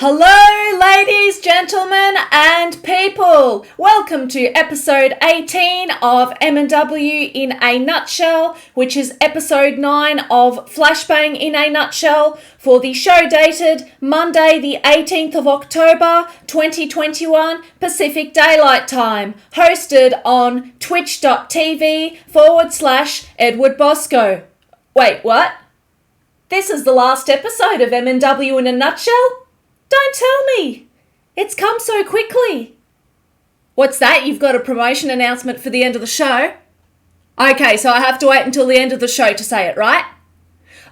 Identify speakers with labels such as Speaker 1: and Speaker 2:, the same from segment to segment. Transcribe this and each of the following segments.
Speaker 1: Hello, ladies, gentlemen, and people. Welcome to episode 18 of MNW in a nutshell, which is episode 9 of Flashbang in a nutshell for the show dated Monday, the 18th of October, 2021, Pacific Daylight Time, hosted on twitch.tv/Edward Bosco. Wait, what? This is the last episode of MNW in a nutshell? Don't tell me! It's come so quickly. What's that? You've got a promotion announcement for the end of the show? Okay, so I have to wait until the end of the show to say it, right?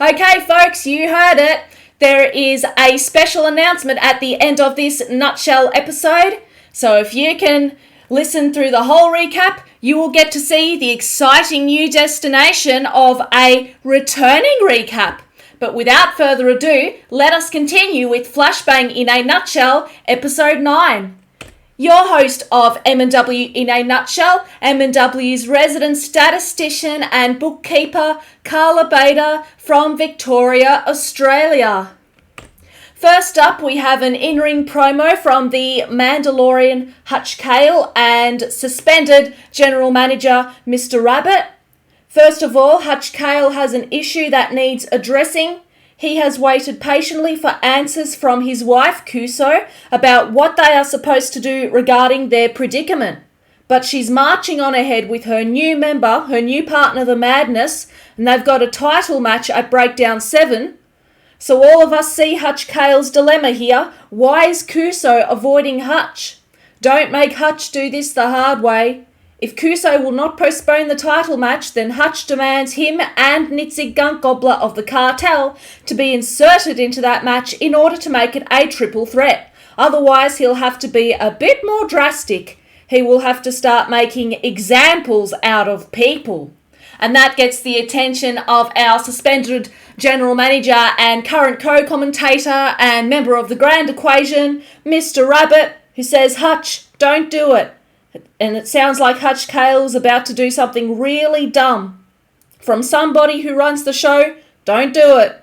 Speaker 1: Okay, folks, you heard it. There is a special announcement at the end of this nutshell episode. So if you can listen through the whole recap, you will get to see the exciting new destination of a returning recap. But without further ado, let us continue with Flashbang in a Nutshell, Episode 9. Your host of MNW in a Nutshell, MNW's resident statistician and bookkeeper, Carla Bader from Victoria, Australia. First up, we have an in-ring promo from the Mandalorian Hutch Cale and suspended General Manager Mr. Rabbit. First of all, Hutch Cale has an issue that needs addressing. He has waited patiently for answers from his wife, Kuso, about what they are supposed to do regarding their predicament. But she's marching on ahead with her new member, her new partner, the Madness, and they've got a title match at Breakdown 7. So all of us see Hutch Cale's dilemma here. Why is Kuso avoiding Hutch? Don't make Hutch do this the hard way. If Kuso will not postpone the title match, then Hutch demands him and Nitzig Gunk Gobbler of the cartel to be inserted into that match in order to make it a triple threat. Otherwise, he'll have to be a bit more drastic. He will have to start making examples out of people. And that gets the attention of our suspended general manager and current co-commentator and member of the Grand Equation, Mr. Rabbit, who says, "Hutch, don't do it." And it sounds like Hutch Cale is about to do something really dumb. From somebody who runs the show, don't do it.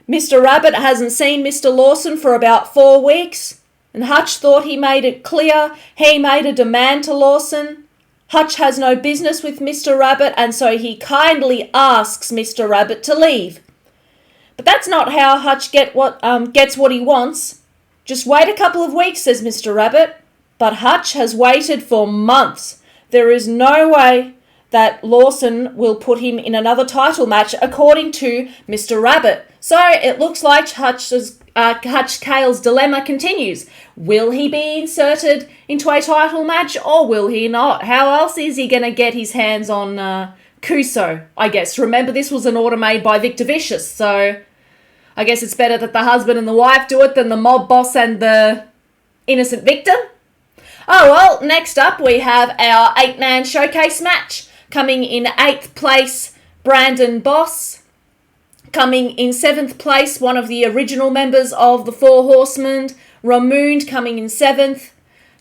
Speaker 1: Mr. Rabbit hasn't seen Mr. Lawson for about 4 weeks, and Hutch thought he made it clear he made a demand to Lawson. Hutch has no business with Mr. Rabbit, and so he kindly asks Mr. Rabbit to leave. But that's not how Hutch gets what he wants. Just wait a couple of weeks, says Mr. Rabbit. But Hutch has waited for months. There is no way that Lawson will put him in another title match, according to Mr. Rabbit. So it looks like Hutch Cale's dilemma continues. Will he be inserted into a title match or will he not? How else is he going to get his hands on Kuso, I guess? Remember, this was an order made by Victor Vicious, so I guess it's better that the husband and the wife do it than the mob boss and the innocent victim. Oh well, next up we have our 8-man showcase match. Coming in 8th place, Brandon Boss. Coming in 7th place, one of the original members of the Four Horsemen, Ramoond, coming in 7th.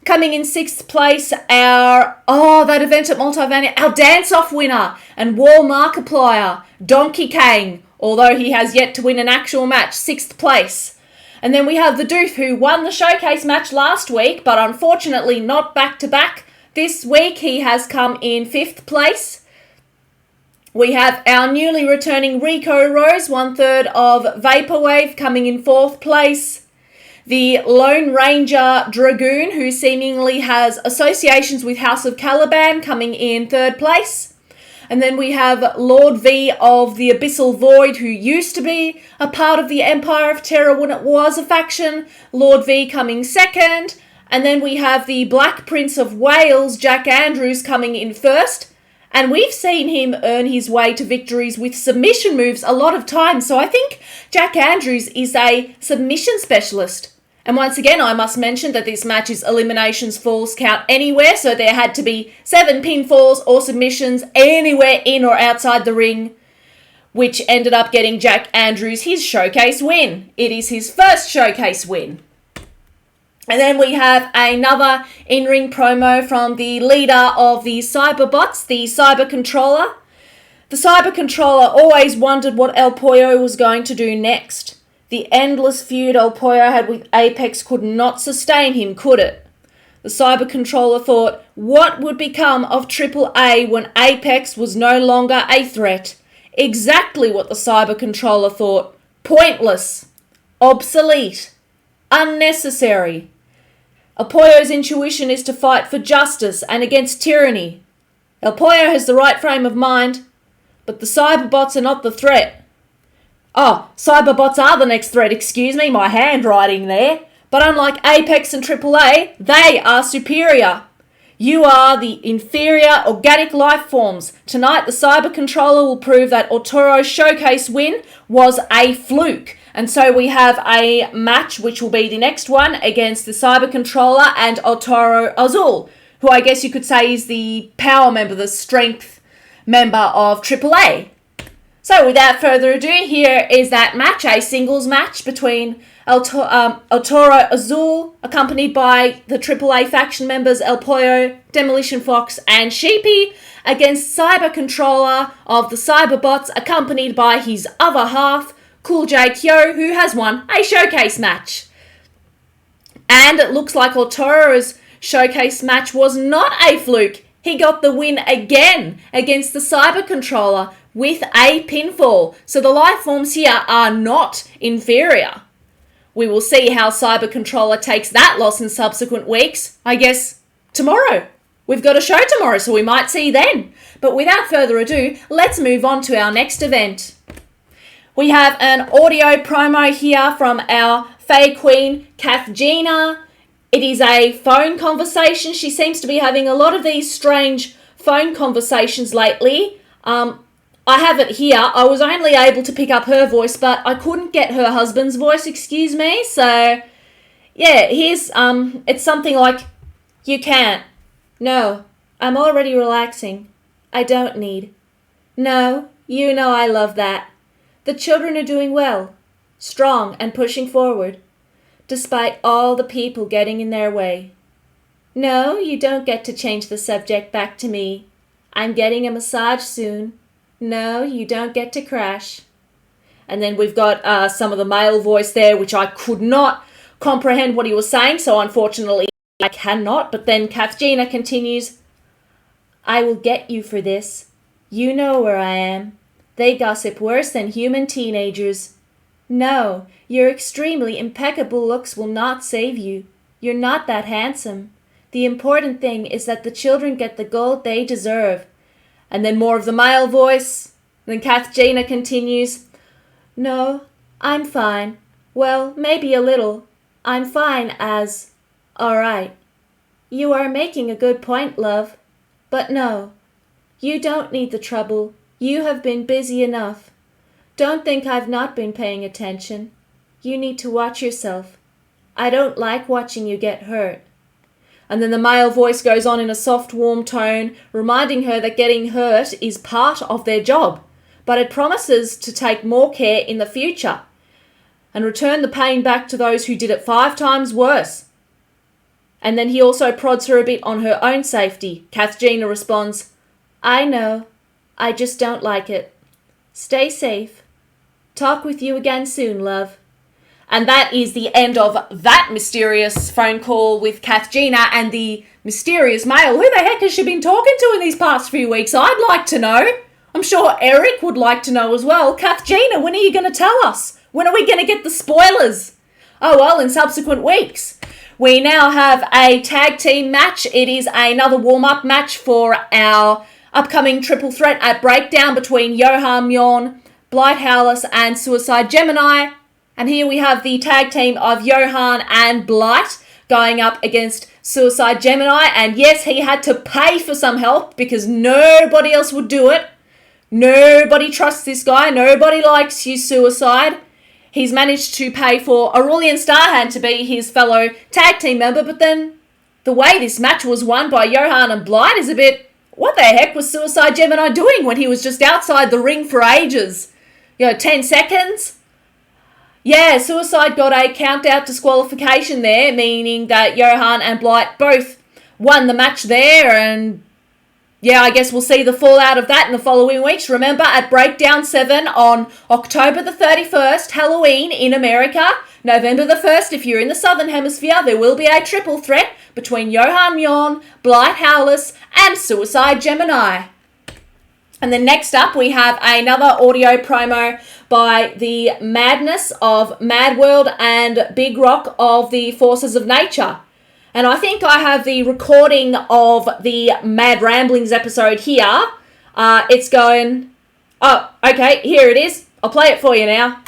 Speaker 1: Coming in 6th place, that event at Multiverse, our dance-off winner and wall markiplier, Donkey Kang, although he has yet to win an actual match, 6th place. And then we have the Doof, who won the showcase match last week, but unfortunately not back-to-back. This week he has come in 5th place. We have our newly returning Rico Rose, 1/3 of Vaporwave, coming in 4th place. The Lone Ranger Dragoon, who seemingly has associations with House of Caliban, coming in 3rd place. And then we have Lord V of the Abyssal Void, who used to be a part of the Empire of Terror when it was a faction. Lord V coming 2nd. And then we have the Black Prince of Wales, Jack Andrews, coming in 1st. And we've seen him earn his way to victories with submission moves a lot of times. So I think Jack Andrews is a submission specialist. And once again, I must mention that this match is eliminations, falls count anywhere, so there had to be 7 pinfalls or submissions anywhere in or outside the ring, which ended up getting Jack Andrews his showcase win. It is his first showcase win. And then we have another in-ring promo from the leader of the Cyberbots, the Cyber Controller. The Cyber Controller always wondered what El Pollo was going to do next. The endless feud El Pollo had with Apex could not sustain him, could it? The Cyber Controller thought, what would become of Triple A when Apex was no longer a threat? Exactly what the Cyber Controller thought. Pointless. Obsolete. Unnecessary. El Pollo's intuition is to fight for justice and against tyranny. El Pollo has the right frame of mind, but the Cyberbots are not the threat. Oh, Cyberbots are the next threat, excuse me, my handwriting there. But unlike Apex and AAA, they are superior. You are the inferior organic life forms. Tonight, the Cyber Controller will prove that Autoro's showcase win was a fluke. And so we have a match, which will be the next one, against the Cyber Controller and Autoro Azul, who I guess you could say is the power member, the strength member of AAA. So without further ado, here is that match, a singles match between Autoro Azul, accompanied by the AAA faction members El Pollo, Demolition Fox and Sheepy, against Cyber Controller of the Cyberbots, accompanied by his other half, Cool J Kyo, who has won a showcase match. And it looks like Autoro's showcase match was not a fluke. He got the win again against the Cyber Controller with a pinfall. So the life forms here are not inferior. We will see how Cyber Controller takes that loss in subsequent weeks. I guess tomorrow. We've got a show tomorrow, so we might see then. But without further ado, let's move on to our next event. We have an audio promo here from our Fae Queen, Kath Gina. It is a phone conversation. She seems to be having a lot of these strange phone conversations lately. I have it here. I was only able to pick up her voice, but I couldn't get her husband's voice, excuse me. So, yeah, here's, it's something like, you can't. No, I'm already relaxing. I don't need. No, you know I love that. The children are doing well, strong and pushing forward, despite all the people getting in their way. No, you don't get to change the subject back to me. I'm getting a massage soon. No, you don't get to crash. And then we've got some of the male voice there, which I could not comprehend what he was saying, so unfortunately I cannot. But then Kath Gina continues, I will get you for this. You know where I am. They gossip worse than human teenagers. No, your extremely impeccable looks will not save you. You're not that handsome. The important thing is that the children get the gold they deserve. And then more of the male voice. Then Kath Gina continues, no, I'm fine. Well, maybe a little. I'm fine as, all right. You are making a good point, love. But no, you don't need the trouble. You have been busy enough. Don't think I've not been paying attention. You need to watch yourself. I don't like watching you get hurt. And then the male voice goes on in a soft, warm tone, reminding her that getting hurt is part of their job, but it promises to take more care in the future and return the pain back to those who did it 5 times worse. And then he also prods her a bit on her own safety. Kath Gina responds, I know. I just don't like it. Stay safe. Talk with you again soon, love. And that is the end of that mysterious phone call with Kath Gina and the mysterious male. Who the heck has she been talking to in these past few weeks? I'd like to know. I'm sure Eric would like to know as well. Kath Gina, when are you going to tell us? When are we going to get the spoilers? Oh, well, in subsequent weeks. We now have a tag team match. It is another warm-up match for our upcoming triple threat at Breakdown between Johan Mjorn, Blight Howless and Suicide Gemini. And here we have the tag team of Johan and Blight going up against Suicide Gemini. And yes, he had to pay for some help because nobody else would do it. Nobody trusts this guy. Nobody likes you, Suicide. He's managed to pay for Aurelian Starhand to be his fellow tag team member. But then the way this match was won by Johan and Blight is a bit, what the heck was Suicide Gemini doing when he was just outside the ring for ages? 10 seconds? Yeah, Suicide got a count-out disqualification there, meaning that Johan and Blight both won the match there, and yeah, I guess we'll see the fallout of that in the following weeks. Remember, at Breakdown 7 on October the 31st, Halloween in America, November the 1st, if you're in the Southern Hemisphere, there will be a triple threat between Johan Mjorn, Blight Howless, and Suicide Gemini. And then next up, we have another audio promo by the Madness of Mad World and Big Rock of the Forces of Nature. And I think I have the recording of the Mad Ramblings episode here. It's going... Oh, okay, here it is. I'll play it for you now.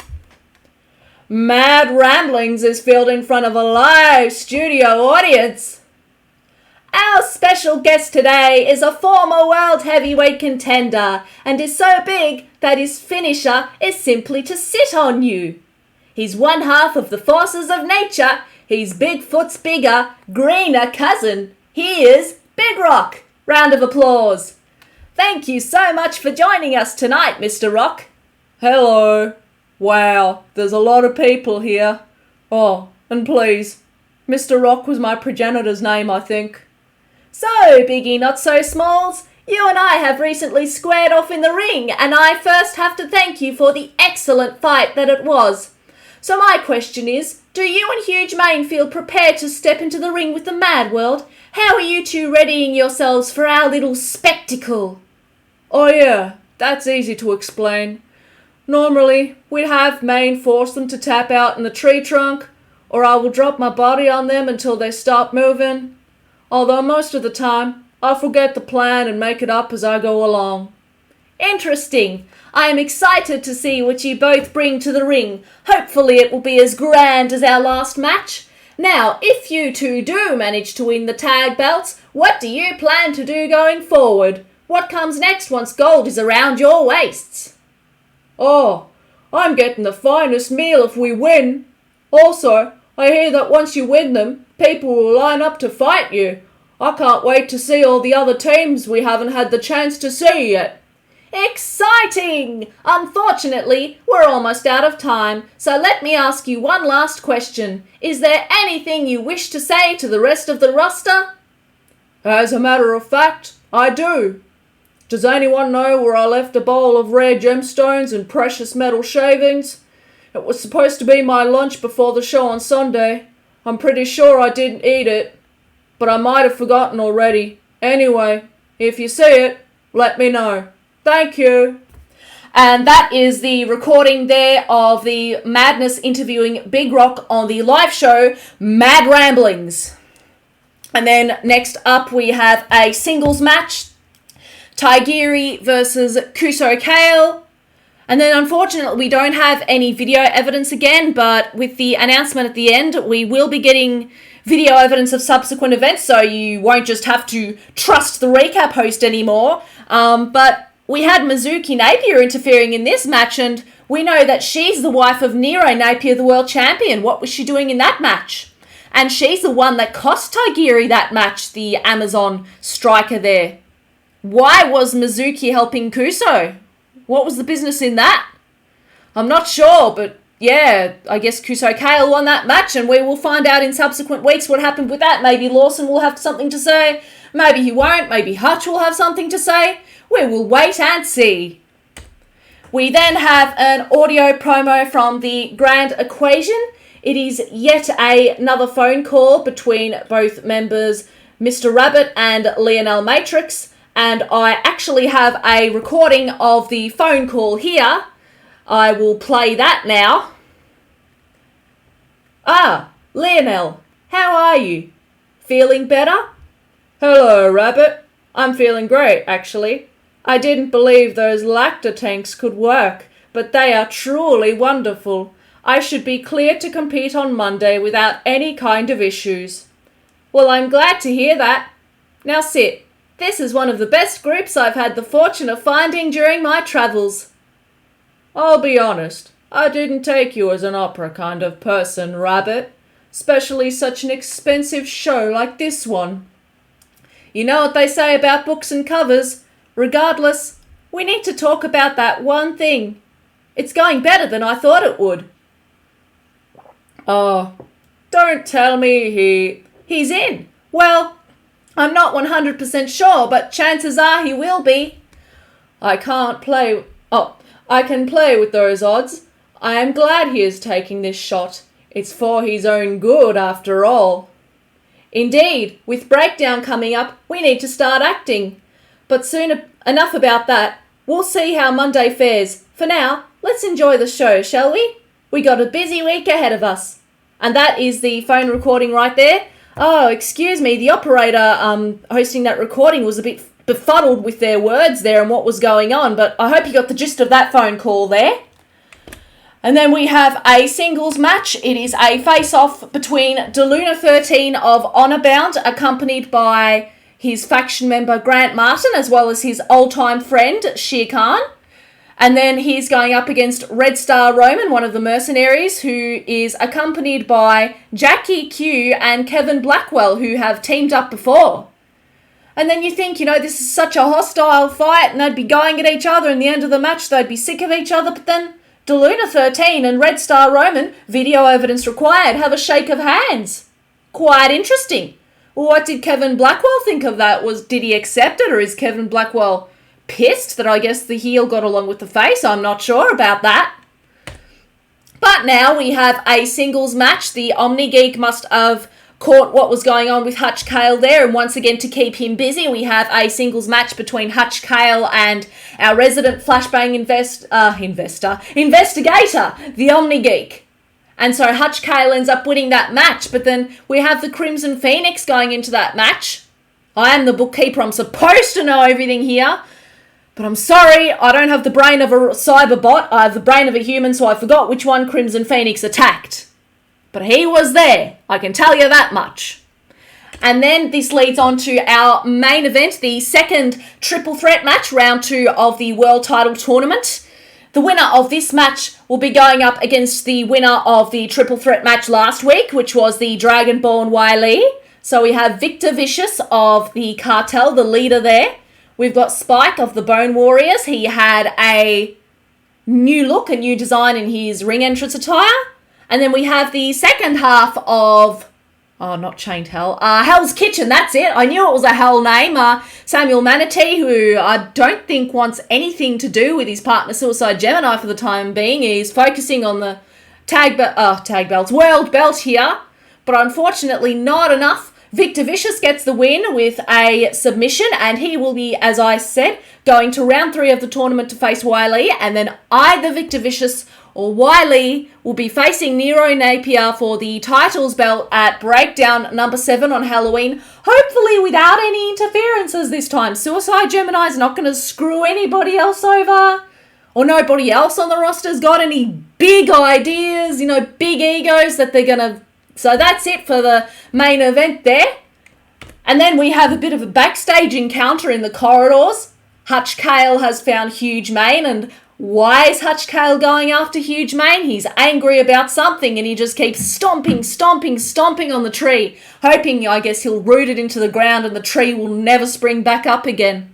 Speaker 1: Mad Ramblings is filmed in front of a live studio audience. Our special guest today is a former world heavyweight contender and is so big that his finisher is simply to sit on you. He's one half of the Forces of Nature. He's Bigfoot's bigger, greener cousin. He is Big Rock. Round of applause. Thank you so much for joining us tonight, Mr. Rock. Hello. Wow, there's a lot of people here. Oh, and please, Mr. Rock was my progenitor's name, I think. So, Biggie Not-So-Smalls, you and I have recently squared off in the ring, and I first have to thank you for the excellent fight that it was. So my question is, do you and Huge Mane feel prepared to step into the ring with the Mad World? How are you two readying yourselves for our little spectacle? Oh yeah, that's easy to explain. Normally, we'd have Mane force them to tap out in the tree trunk, or I will drop my body on them until they stop moving. Although most of the time, I forget the plan and make it up as I go along. Interesting. I am excited to see what you both bring to the ring. Hopefully it will be as grand as our last match. Now, if you two do manage to win the tag belts, what do you plan to do going forward? What comes next once gold is around your waists? Oh, I'm getting the finest meal if we win. Also, I hear that once you win them, people will line up to fight you. I can't wait to see all the other teams we haven't had the chance to see yet. Exciting! Unfortunately, we're almost out of time, so let me ask you one last question. Is there anything you wish to say to the rest of the roster? As a matter of fact, I do. Does anyone know where I left a bowl of rare gemstones and precious metal shavings? It was supposed to be my lunch before the show on Sunday. I'm pretty sure I didn't eat it, but I might have forgotten already. Anyway, if you see it, let me know. Thank you. And that is the recording there of the Madness interviewing Big Rock on the live show Mad Ramblings. And then next up we have a singles match. Taigiri versus Kuso Kale. And then unfortunately we don't have any video evidence again, but with the announcement at the end, we will be getting video evidence of subsequent events, so you won't just have to trust the recap host anymore. But we had Mizuki Napier interfering in this match, and we know that she's the wife of Nero Napier, the world champion. What was she doing in that match? And she's the one that cost Taigiri that match, the Amazon striker there. Why was Mizuki helping Kuso? What was the business in that? I'm not sure, but yeah, I guess Kuso Kale won that match, and we will find out in subsequent weeks what happened with that. Maybe Lawson will have something to say. Maybe he won't. Maybe Hutch will have something to say. We will wait and see. We then have an audio promo from the Grand Equation. It is yet another phone call between both members, Mr. Rabbit and Lionel Matrix, and I actually have a recording of the phone call here. I will play that now. Ah, Lionel, how are you? Feeling better? Hello, Rabbit. I'm feeling great, actually. I didn't believe those lacta tanks could work, but they are truly wonderful. I should be clear to compete on Monday without any kind of issues. Well, I'm glad to hear that. Now sit. This is one of the best groups I've had the fortune of finding during my travels. I'll be honest, I didn't take you as an opera kind of person, Rabbit. Especially such an expensive show like this one. You know what they say about books and covers. Regardless, we need to talk about that one thing. It's going better than I thought it would. Oh, don't tell me he's in. Well, I'm not 100% sure, but chances are he will be. I can play with those odds. I am glad he is taking this shot. It's for his own good, after all. Indeed, with Breakdown coming up, we need to start acting. But soon enough about that. We'll see how Monday fares. For now, let's enjoy the show, shall we? We got a busy week ahead of us. And that is the phone recording right there. Oh, excuse me, the operator hosting that recording was a bit befuddled with their words there and what was going on, but I hope you got the gist of that phone call there. And then we have a singles match. It is a face-off between DeLuna 13 of Honor Bound, accompanied by his faction member Grant Martin, as well as his old-time friend Shere Khan. And then he's going up against Red Star Roman, one of the mercenaries, who is accompanied by Jackie Q and Kevin Blackwell, who have teamed up before. And then you think, this is such a hostile fight and they'd be going at each other. In the end of the match, they'd be sick of each other. But then DeLuna 13 and Red Star Roman, video evidence required, have a shake of hands. Quite interesting. What did Kevin Blackwell think of that? Did he accept it, or is Kevin Blackwell pissed that I guess the heel got along with the face? I'm not sure about that. But now we have a singles match. The Omni Geek must have caught what was going on with Hutch Cale there, and once again, to keep him busy, we have a singles match between Hutch Cale and our resident Flashbang investigator, the Omni Geek. And so Hutch Cale ends up winning that match, but then we have the Crimson Phoenix going into that match. I am the bookkeeper, I'm supposed to know everything here, but I'm sorry, I don't have the brain of a cyber bot, I have the brain of a human, so I forgot which one Crimson Phoenix attacked. But he was there, I can tell you that much. And then this leads on to our main event, the second triple threat match, round 2 of the World Title Tournament. The winner of this match will be going up against the winner of the triple threat match last week, which was the Dragonborn Wiley. So we have Victor Vicious of the Cartel, the leader there. We've got Spike of the Bone Warriors. He had a new look, a new design in his ring entrance attire. And then we have the second half of, not Chained Hell, Hell's Kitchen, that's it. I knew it was a Hell name. Samuel Manatee, who I don't think wants anything to do with his partner Suicide Gemini for the time being. He's focusing on the world belt here. But unfortunately not enough. Victor Vicious gets the win with a submission, and he will be, as I said, going to round 3 of the tournament to face Wiley, and then either Victor Vicious or Wiley will be facing Nero Napier for the titles belt at Breakdown number 7 on Halloween, hopefully without any interferences this time. Suicide Gemini's not going to screw anybody else over, or nobody else on the roster's got any big ideas, big egos that they're going to... So that's it for the main event there. And then we have a bit of a backstage encounter in the corridors. Hutch Cale has found Huge Mane, and why is Hutch Cale going after Huge Mane? He's angry about something and he just keeps stomping on the tree, hoping, I guess, he'll root it into the ground and the tree will never spring back up again.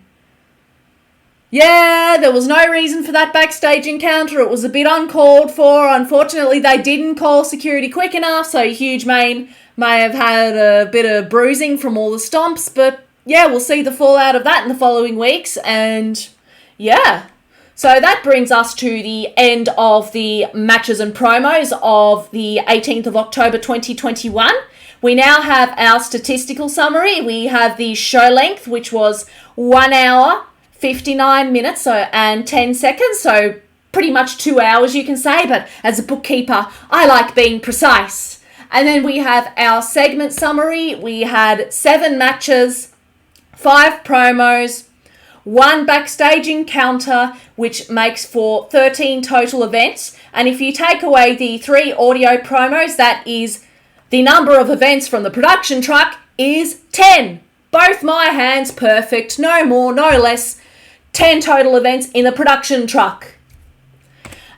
Speaker 1: Yeah, there was no reason for that backstage encounter. It was a bit uncalled for. Unfortunately, they didn't call security quick enough, so Huge Mane may have had a bit of bruising from all the stomps, but yeah, we'll see the fallout of that in the following weeks, and yeah. So that brings us to the end of the matches and promos of the 18th of October 2021. We now have our statistical summary. We have the show length, which was 1 hour, 59 minutes and 10 seconds, so pretty much 2 hours you can say, but as a bookkeeper, I like being precise. And then we have our segment summary. We had 7 matches, 5 promos, 1 backstage encounter, which makes for 13 total events. And if you take away the 3 audio promos, that is the number of events from the production truck is 10. Both my hands perfect, no more, no less. 10 total events in the production truck.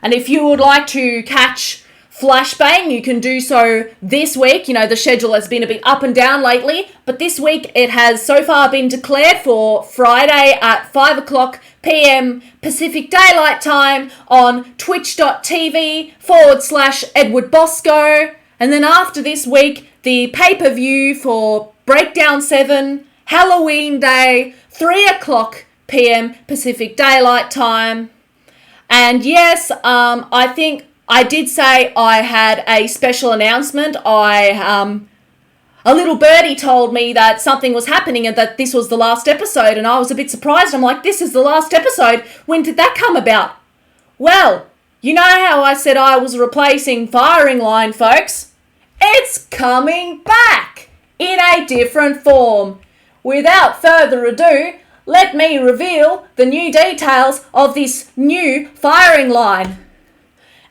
Speaker 1: And if you would like to catch Flashbang, you can do so this week. The schedule has been a bit up and down lately, but this week it has so far been declared for Friday at 5 o'clock p.m. Pacific Daylight Time on twitch.tv/Edward Bosco. And then after this week, the pay-per-view for Breakdown 7, Halloween Day, 3 o'clock p.m. Pacific Daylight Time. And yes, I think I did say I had a special announcement. A little birdie told me that something was happening and that this was the last episode, and I was a bit surprised. I'm like, this is the last episode? When did that come about? Well, you know how I said I was replacing Firing Line, folks? It's coming back in a different form. Without further ado, let me reveal the new details of this new Firing Line.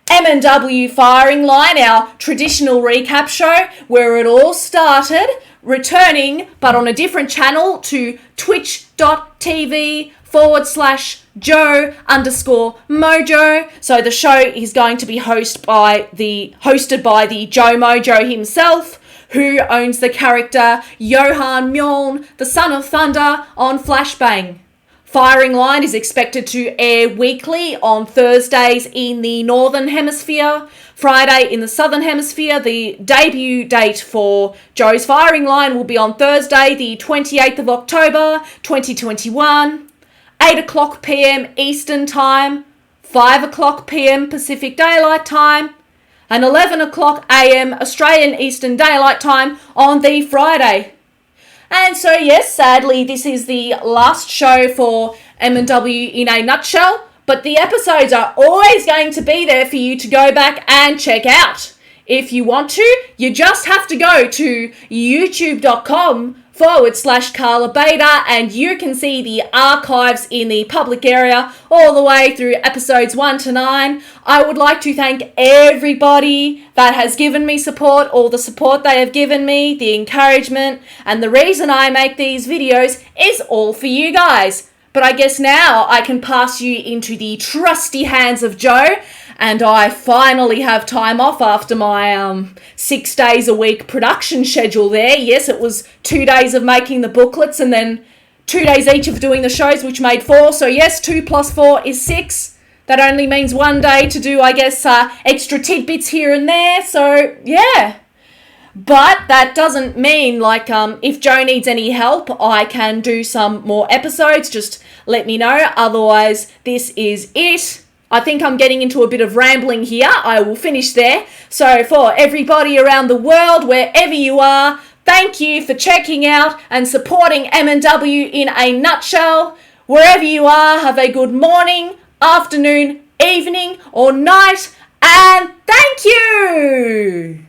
Speaker 1: MNW Firing Line, our traditional recap show where it all started, returning but on a different channel to twitch.tv/Joe_Mojo. So the show is going to be hosted by the Joe Mojo himself, who owns the character Johan Mjoln, the Son of Thunder, on Flashbang. Firing Line is expected to air weekly on Thursdays in the Northern Hemisphere, Friday in the Southern Hemisphere. The debut date for Joe's Firing Line will be on Thursday, the 28th of October, 2021, 8 o'clock p.m. Eastern Time, 5 o'clock p.m. Pacific Daylight Time, and 11 o'clock a.m. Australian Eastern Daylight Time on the Friday. And so, yes, sadly, this is the last show for MNW in a nutshell, but the episodes are always going to be there for you to go back and check out. If you want to, you just have to go to youtube.com/Carla Beta, and you can see the archives in the public area all the way through episodes 1 to 9. I would like to thank everybody that has given me support, all the support they have given me, the encouragement, and the reason I make these videos is all for you guys. But I guess now I can pass you into the trusty hands of Joe, and I finally have time off after my 6 days a week production schedule there. Yes, it was 2 days of making the booklets and then 2 days each of doing the shows, which made 4. So yes, 2 + 4 is 6. That only means 1 day to do, I guess, extra tidbits here and there. So yeah. But that doesn't mean, like, if Joe needs any help, I can do some more episodes. Just let me know. Otherwise, this is it. I think I'm getting into a bit of rambling here. I will finish there. So for everybody around the world, wherever you are, thank you for checking out and supporting MNW in a nutshell. Wherever you are, have a good morning, afternoon, evening, or night, and thank you!